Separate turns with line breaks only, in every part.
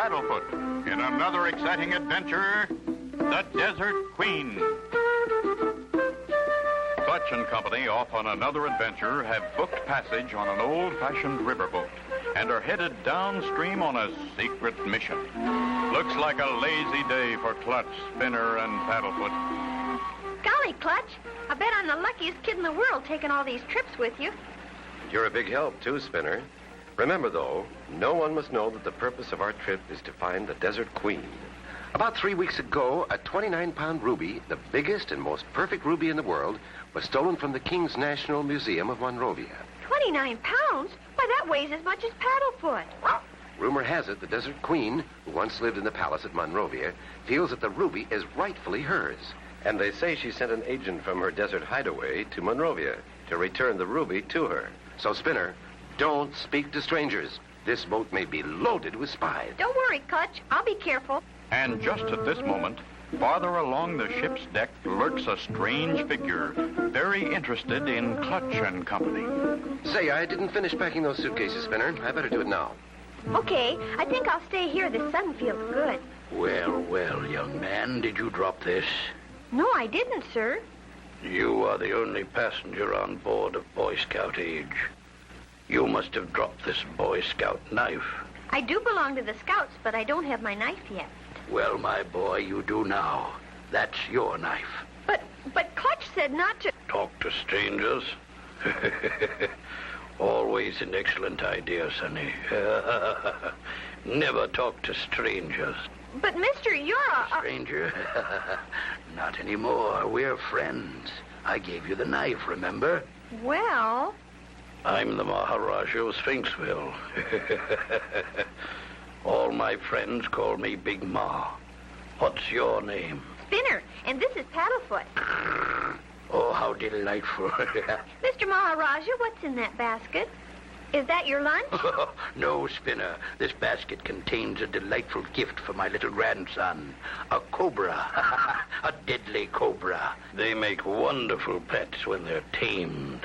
Paddlefoot in another exciting adventure, The Desert Queen. Clutch and Company, off on another adventure, have booked passage on an old-fashioned riverboat and are headed downstream on a secret mission. Looks like a lazy day for Clutch, Spinner, and Paddlefoot.
Golly, Clutch, I bet I'm the luckiest kid in the world taking all these trips with you.
You're a big help, too, Spinner. Remember, though, no one must know that the purpose of our trip is to find the Desert Queen. About 3 weeks ago, a 29-pound ruby, the biggest and most perfect ruby in the world, was stolen from the King's National Museum of Monrovia.
29 pounds? Why, that weighs as much as Paddlefoot.
Rumor has it the Desert Queen, who once lived in the palace at Monrovia, feels that the ruby is rightfully hers. And they say she sent an agent from her desert hideaway to Monrovia to return the ruby to her. So, Spinner, don't speak to strangers. This boat may be loaded with spies.
Don't worry, Clutch. I'll be careful.
And just at this moment, farther along the ship's deck lurks a strange figure, very interested in Clutch and Company.
Say, I didn't finish packing those suitcases, Spinner. I better do it now.
Okay, I think I'll stay here. The sun feels good.
Well, well, young man, did you drop this?
No, I didn't, sir.
You are the only passenger on board of Boy Scout age. You must have dropped this Boy Scout knife.
I do belong to the Scouts, but I don't have my knife yet.
Well, my boy, you do now. That's your knife.
But Clutch said not to...
Talk to strangers? Always an excellent idea, Sonny. Never talk to strangers.
But, mister, you're a...
Stranger? Not anymore. We're friends. I gave you the knife, remember?
Well...
I'm the Maharaja of Sphinxville. All my friends call me Big Ma. What's your name?
Spinner, and this is Paddlefoot.
Oh, how delightful.
Mr. Maharaja, what's in that basket? Is that your lunch?
No, Spinner. This basket contains a delightful gift for my little grandson. A cobra. A deadly cobra. They make wonderful pets when they're tamed.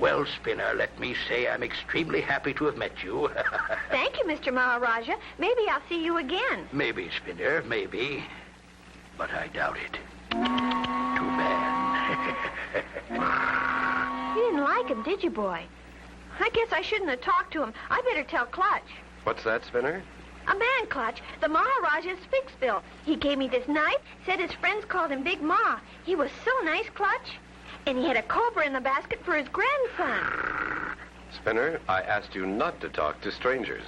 Well, Spinner, let me say I'm extremely happy to have met you.
Thank you, Mr. Maharaja. Maybe I'll see you again.
Maybe, Spinner, maybe. But I doubt it. Too bad.
You didn't like him, did you, boy? I guess I shouldn't have talked to him. I better tell Clutch.
What's that, Spinner?
A man, Clutch. The Maharaja of Sphinxville. He gave me this knife, said his friends called him Big Ma. He was so nice, Clutch. And he had a cobra in the basket for his grandson.
Spinner, I asked you not to talk to strangers.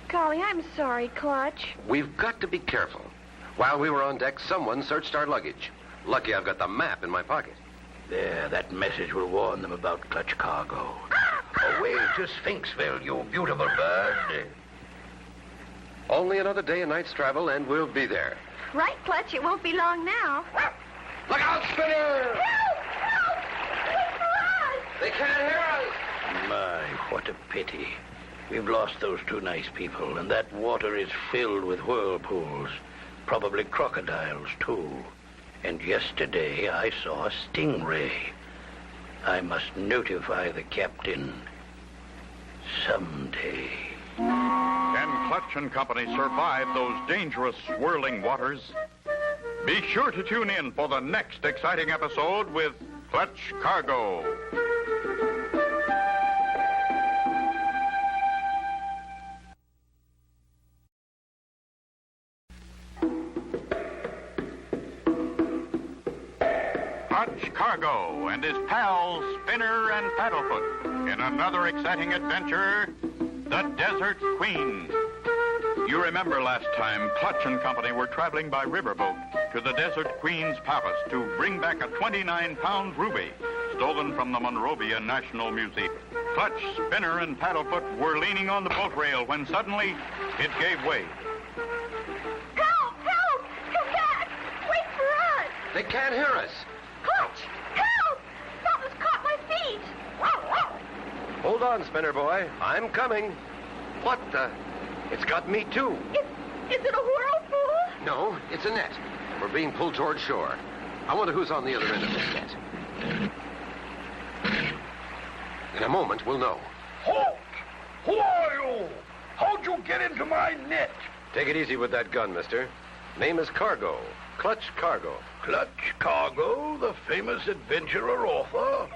Golly, I'm sorry, Clutch.
We've got to be careful. While we were on deck, someone searched our luggage. Lucky I've got the map in my pocket.
There, that message will warn them about Clutch cargo. Away to Sphinxville, you beautiful bird.
Only another day and night's travel, and we'll be there.
Right, Clutch. It won't be long now.
Look out, Spinner!
Help! Help! Wait for us!
They can't hear us!
My, what a pity. We've lost those two nice people, and that water is filled with whirlpools. Probably crocodiles, too. And yesterday I saw a stingray. I must notify the captain someday.
Can Clutch and Company survive those dangerous swirling waters? Be sure to tune in for the next exciting episode with Clutch Cargo. Clutch Cargo and his pals Spinner and Paddlefoot in another exciting adventure, The Desert Queen. You remember last time Clutch and Company were traveling by riverboat to the Desert Queen's palace to bring back a 29-pound ruby stolen from the Monrovia National Museum. Clutch, Spinner, and Paddlefoot were leaning on the boat rail when suddenly it gave way.
Help! Help! Come back! Wait for us!
They can't hear us.
Clutch! Help! Something's caught my feet!
Hold on, Spinner boy. I'm coming. What the... It's got me, too.
Is it a whirlpool?
No, it's a net. We're being pulled toward shore. I wonder who's on the other end of this net. In a moment, we'll know.
Halt! Who are you? How'd you get into my net?
Take it easy with that gun, mister. Name is Cargo. Clutch Cargo.
Clutch Cargo, the famous adventurer author?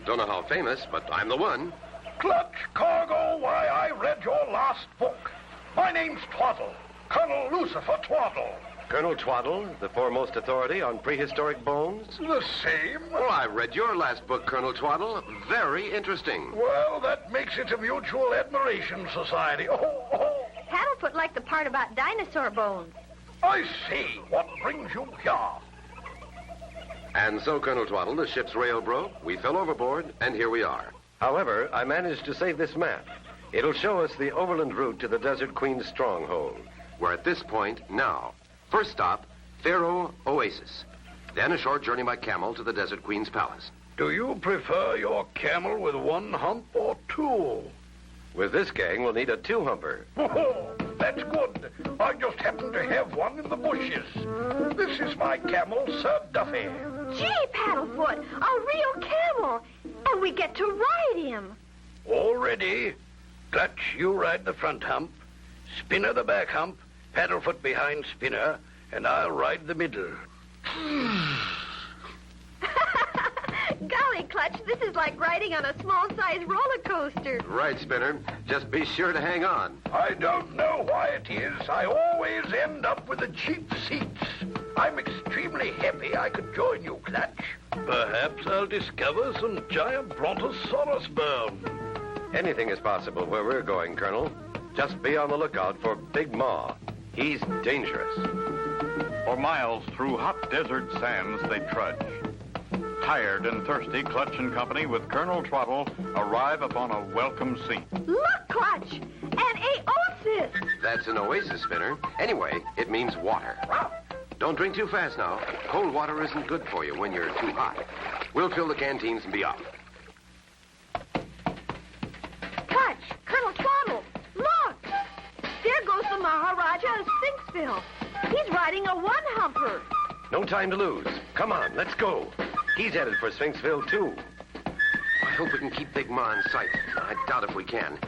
Don't know how famous, but I'm the one.
Clutch Cargo, why, I read your last book. My name's Twaddle, Colonel Lucifer Twaddle.
Colonel Twaddle, the foremost authority on prehistoric bones?
The same?
Well, I read your last book, Colonel Twaddle. Very interesting.
Well, that makes it a mutual admiration society. Oh.
Paddlefoot liked the part about dinosaur bones.
I see. What brings you here?
And so, Colonel Twaddle, the ship's rail broke, we fell overboard, and here we are. However, I managed to save this map. It'll show us the overland route to the Desert Queen's stronghold. We're at this point now. First stop, Pharaoh Oasis. Then a short journey by camel to the Desert Queen's palace.
Do you prefer your camel with one hump or two?
With this gang, we'll need a two-humper.
Oh, that's good. I just happen to have one in the bushes. This is my camel, Sir Duffy.
Gee, Paddlefoot, a real camel. And we get to ride him.
All ready. Clutch, you ride the front hump. Spinner the back hump. Paddlefoot behind Spinner. And I'll ride the middle.
Golly, Clutch, this is like riding on a small-sized roller coaster.
Right, Spinner. Just be sure to hang on.
I don't know why it is. I always end up with the cheap seats. I'm extremely happy I could join you, Clutch. Perhaps I'll discover some giant brontosaurus bone.
Anything is possible where we're going, Colonel. Just be on the lookout for Big Ma. He's dangerous.
For miles through hot desert sands they trudge. Tired and thirsty, Clutch and company with Colonel Twaddle arrive upon a welcome scene.
Look, Clutch, an oasis.
That's an oasis, Spinner. Anyway, it means water. Don't drink too fast now. Cold water isn't good for you when you're too hot. We'll fill the canteens and be off.
Clutch, Colonel Twaddle, look. There goes the Maharaja of Sphinxville. He's riding a one-humper.
No time to lose. Come on, let's go. He's headed for Sphinxville, too. I hope we can keep Big Ma in sight. I doubt if we can.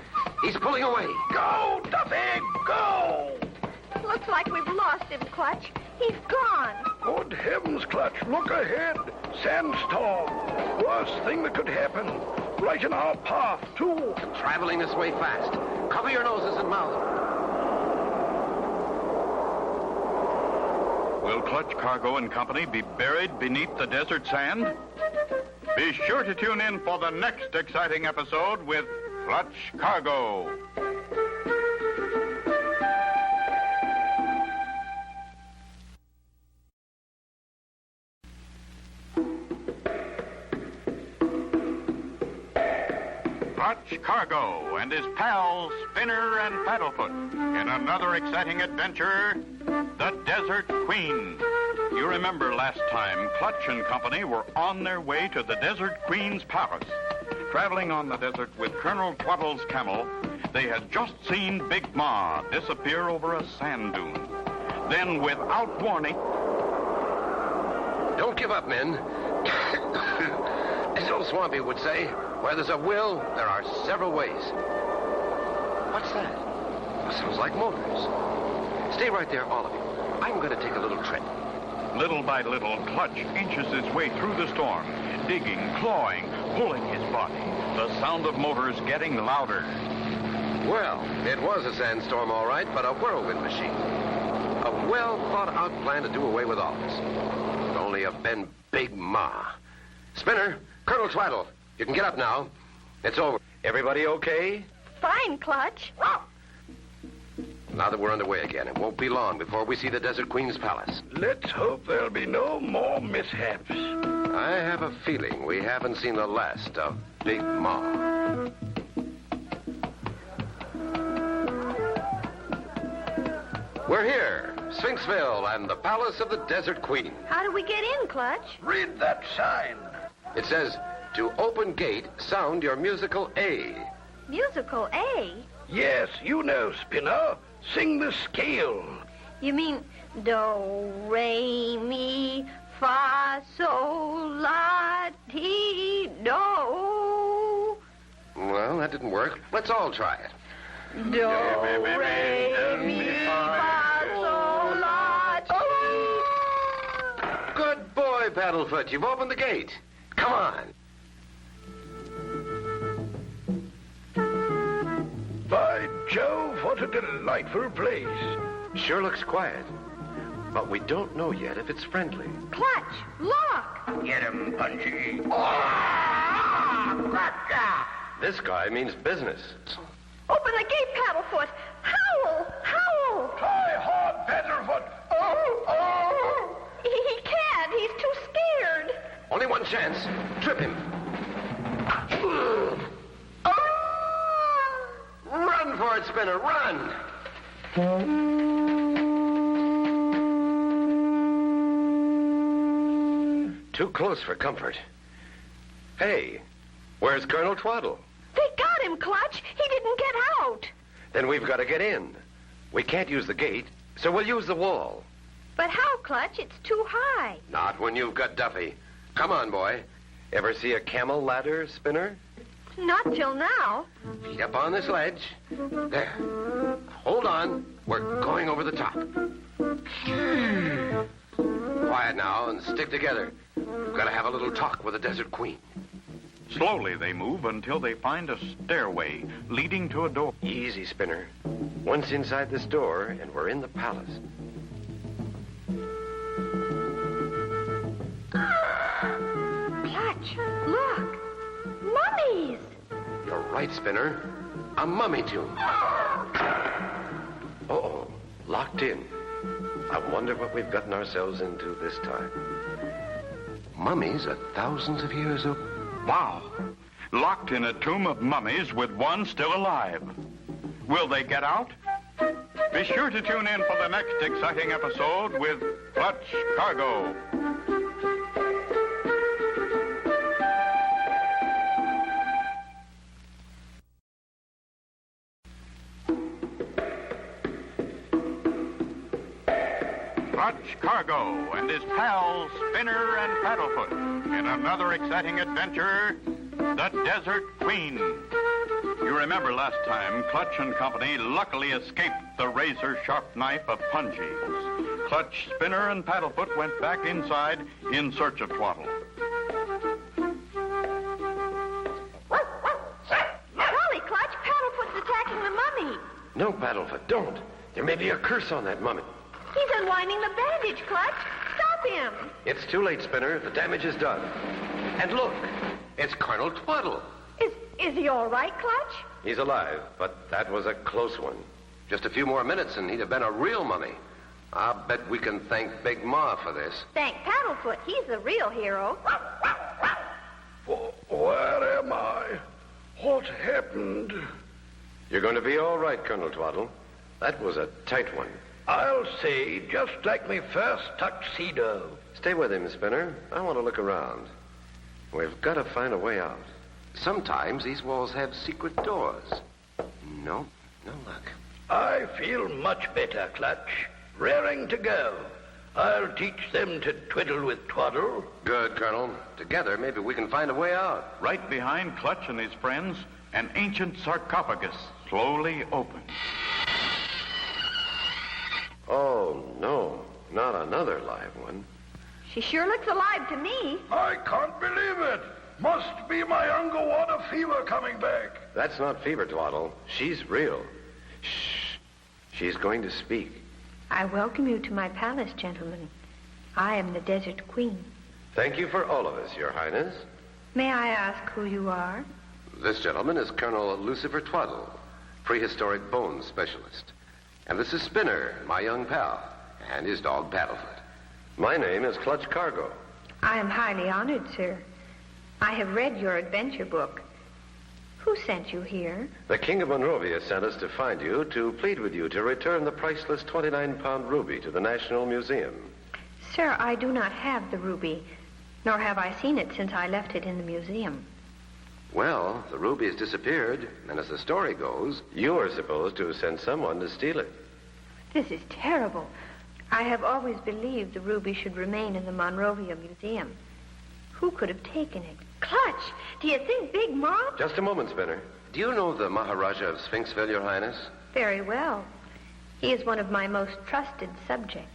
He's pulling away.
Go, Duffy, go!
Looks like we've lost him, Clutch. He's gone.
Good heavens, Clutch, look ahead. Sandstorm. Worst thing that could happen. Right in our path, too.
Traveling this way fast. Cover your noses and mouths.
Will Clutch Cargo and company be buried beneath the desert sand? Be sure to tune in for the next exciting episode with Clutch Cargo. Clutch Cargo and his pals Spinner and Paddlefoot in another exciting adventure, the Desert Queen. You remember last time Clutch and company were on their way to the Desert Queen's palace. Traveling on the desert with Colonel Twaddle's camel, they had just seen Big Ma disappear over a sand dune. Then, without warning...
Don't give up, men. As old Swampy would say, where there's a will, there are several ways. What's that? It sounds like motors. Stay right there, all of you. I'm going to take a little trip.
Little by little, Clutch inches his way through the storm, digging, clawing, pulling his body. The sound of motors getting louder.
Well, it was a sandstorm, all right, but a whirlwind machine. A well-thought-out plan to do away with all this. Could only have been Big Ma. Spinner, Colonel Twaddle, you can get up now. It's over. Everybody okay?
Fine, Clutch.
Now that we're underway again, it won't be long before we see the Desert Queen's palace.
Let's hope there'll be no more mishaps.
I have a feeling we haven't seen the last of Big Ma. We're here, Sphinxville and the Palace of the Desert Queen.
How do we get in, Clutch?
Read that sign.
It says, to open gate, sound your musical A.
Musical A?
Yes, you know, Spinner. Sing the scale.
You mean do, re, mi, fa, sol, la, ti, do.
Well, that didn't work. Let's all try it.
Do, re, mi, fa,
Paddlefoot. You've opened the gate. Come on.
By Jove, what a delightful place.
Sure looks quiet. But we don't know yet if it's friendly.
Clutch, look!
Get him, Punchy.
This guy means business.
Open the gate, Paddlefoot! Howl! Howl!
Try hard, Paddlefoot. Oh!
He can't. He's too scared.
Only one chance. Trip him. Run for it, Spinner. Run! Too close for comfort. Hey, where's Colonel Twaddle?
They got him, Clutch. He didn't get out.
Then we've got to get in. We can't use the gate, so we'll use the wall.
But how, Clutch? It's too high.
Not when you've got Duffy. Come on, boy. Ever see a camel ladder, Spinner?
Not till now.
Feet up on this ledge. There. Hold on. We're going over the top. Quiet now and stick together. We've got to have a little talk with the Desert Queen.
Slowly they move until they find a stairway leading to a door.
Easy, Spinner. Once inside this door, and we're in the palace.
Clutch, look. Mummies.
You're right, Spinner. A mummy tomb. Uh-oh. Locked in. I wonder what we've gotten ourselves into this time. Mummies are thousands of years old.
Wow. Locked in a tomb of mummies with one still alive. Will they get out? Be sure to tune in for the next exciting episode with Clutch Cargo. Clutch Cargo and his pals Spinner and Paddlefoot in another exciting adventure, The Desert Queen. You remember last time Clutch and company luckily escaped the razor-sharp knife of Punji's. Clutch, Spinner, and Paddlefoot went back inside in search of Twaddle.
Golly, Clutch, Paddlefoot's attacking the mummy.
No, Paddlefoot, don't. There may be a curse on that mummy.
He's unwinding the bandage, Clutch. Stop him.
It's too late, Spinner. The damage is done. And look, it's Colonel Twaddle.
Is he all right, Clutch?
He's alive, but that was a close one. Just a few more minutes and he'd have been a real mummy. I'll bet we can thank Big Ma for this.
Thank Paddlefoot. He's the real hero.
Where am I? What happened?
You're going to be all right, Colonel Twaddle. That was a tight one.
I'll say, just like my first tuxedo.
Stay with him, Spinner. I want to look around. We've got to find a way out. Sometimes these walls have secret doors. No luck.
I feel much better, Clutch. Raring to go. I'll teach them to twiddle with Twaddle.
Good, Colonel. Together, maybe we can find a way out.
Right behind Clutch and his friends, an ancient sarcophagus slowly opens.
Oh, no. Not another live one.
She sure looks alive to me.
I can't believe it. Must be my underwater fever coming back.
That's not fever, Twaddle. She's real. Shh. She's going to speak.
I welcome you to my palace, gentlemen. I am the Desert Queen.
Thank you for all of us, Your Highness.
May I ask who you are?
This gentleman is Colonel Lucifer Twaddle, prehistoric bones specialist. And this is Spinner, my young pal, and his dog Paddlefoot. My name is Clutch Cargo.
I am highly honored, sir. I have read your adventure book. Who sent you here?
The King of Monrovia sent us to find you to plead with you to return the priceless 29-pound ruby to the National Museum.
Sir, I do not have the ruby, nor have I seen it since I left it in the museum.
Well, the ruby has disappeared, and as the story goes, you are supposed to have sent someone to steal it.
This is terrible. I have always believed the ruby should remain in the Monrovia Museum. Who could have taken it? Clutch, do you think Big Ma?
Just a moment, Spinner. Do you know the Maharaja of Sphinxville, Your Highness?
Very well. He is one of my most trusted subjects.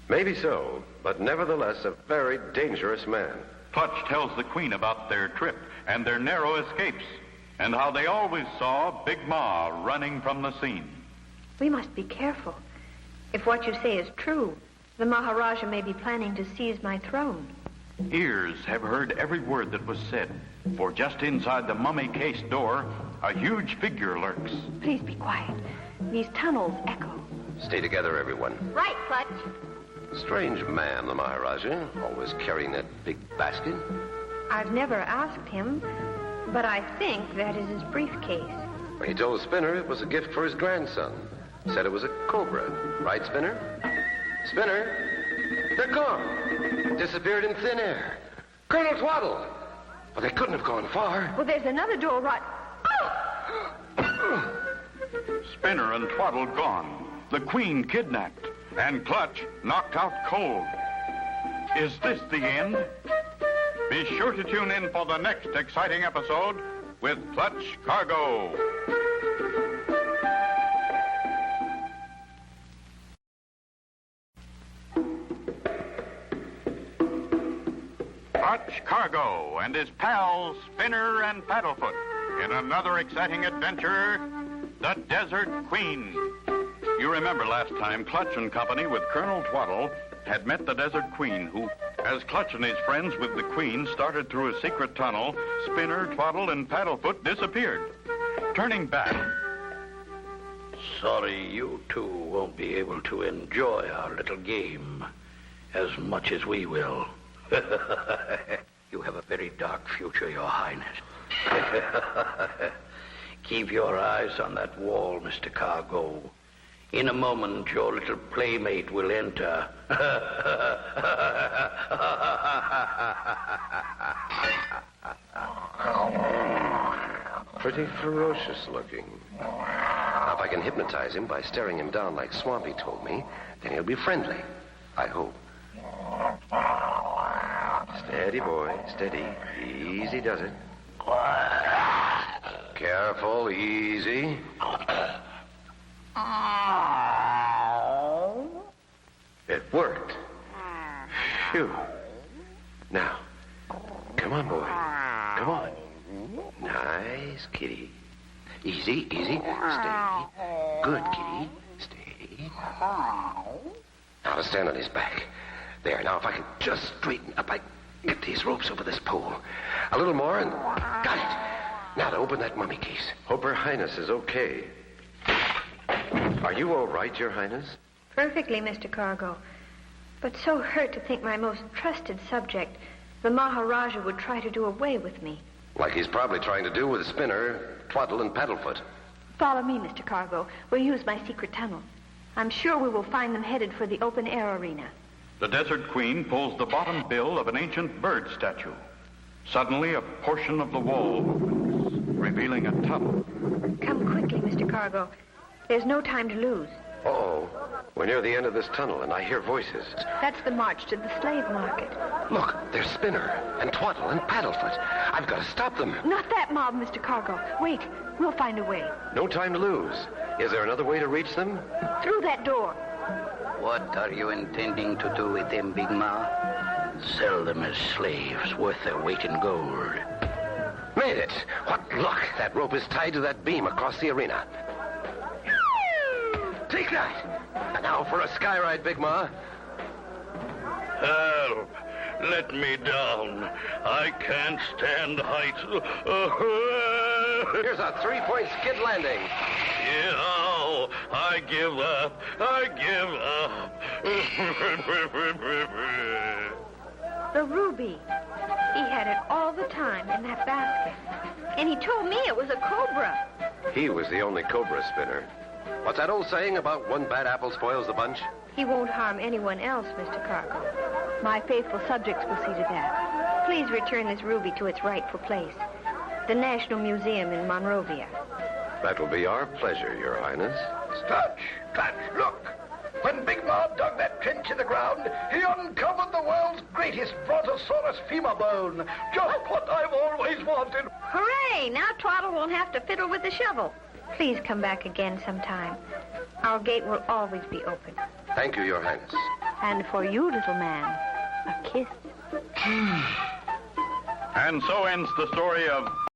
Maybe so, but nevertheless a very dangerous man.
Clutch tells the Queen about their trip and their narrow escapes, and how they always saw Big Ma running from the scene.
We must be careful. If what you say is true, the Maharaja may be planning to seize my throne.
Ears have heard every word that was said, for just inside the mummy case door, a huge figure lurks.
Please be quiet. These tunnels echo.
Stay together, everyone.
Right, Clutch.
Strange man, the Maharaja, always carrying that big basket.
I've never asked him, but I think that is his briefcase.
He told Spinner it was a gift for his grandson. Said it was a cobra. Right, Spinner? Spinner? They're gone. Disappeared in thin air. Colonel Twaddle. Well, they couldn't have gone far.
Well, there's another door right...
Spinner and Twaddle gone. The Queen kidnapped. And Clutch knocked out cold. Is this the end? Be sure to tune in for the next exciting episode with Clutch Cargo. Clutch Cargo and his pals Spinner and Paddlefoot in another exciting adventure, The Desert Queen. You remember last time Clutch and company with Colonel Twaddle had met the Desert Queen, who, as Clutch and his friends with the Queen started through a secret tunnel, Spinner, Twaddle, and Paddlefoot disappeared. Turning back...
Sorry you two won't be able to enjoy our little game as much as we will. You have a very dark future, Your Highness. Keep your eyes on that wall, Mr. Cargo. In a moment, your little playmate will enter.
Pretty ferocious looking. Now, if I can hypnotize him by staring him down like Swampy told me, then he'll be friendly. I hope. Steady, boy. Steady. Easy does it. Careful. Easy. It worked. Phew. Now, come on, boy. Come on. Nice, kitty. Easy, easy. Stay. Good, kitty. Stay. Now to stand on his back. There, now if I can just straighten up, I get these ropes over this pole. A little more and... Got it. Now to open that mummy case. Hope Her Highness is okay. Are you all right, Your Highness?
Perfectly, Mr. Cargo. But so hurt to think my most trusted subject, the Maharaja, would try to do away with me.
Like he's probably trying to do with Spinner, Twaddle, and Paddlefoot.
Follow me, Mr. Cargo. We'll use my secret tunnel. I'm sure we will find them headed for the open-air arena.
The Desert Queen pulls the bottom bill of an ancient bird statue. Suddenly, a portion of the wall opens, revealing a tunnel.
Come quickly, Mr. Cargo. There's no time to lose.
Uh-oh. We're near the end of this tunnel, and I hear voices.
That's the march to the slave market.
Look, there's Spinner, and Twaddle, and Paddlefoot. I've got to stop them.
Not that mob, Mr. Cargo. Wait, we'll find a way.
No time to lose. Is there another way to reach them?
Through that door.
What are you intending to do with them, Big Ma? Sell them as slaves worth their weight in gold.
Made it. What luck. That rope is tied to that beam across the arena. Take that. And now for a sky ride, Big Ma.
Help! Let me down. I can't stand heights.
Here's a three-point skid landing.
Yeah, I give up. I give up.
The ruby. He had it all the time in that basket. And he told me it was a cobra.
He was the only cobra, Spinner. What's that old saying about one bad apple spoils the bunch?
He won't harm anyone else, Mr. Cargo. My faithful subjects will see to that. Please return this ruby to its rightful place. The National Museum in Monrovia.
That will be our pleasure, Your Highness.
Clutch, look. When Big Ma dug that trench in the ground, he uncovered the world's greatest brontosaurus femur bone. Just what I've always wanted.
Hooray! Now Twaddle won't have to fiddle with the shovel. Please come back again sometime. Our gate will always be open.
Thank you, Your Highness.
And for you, little man, a kiss.
And so ends the story of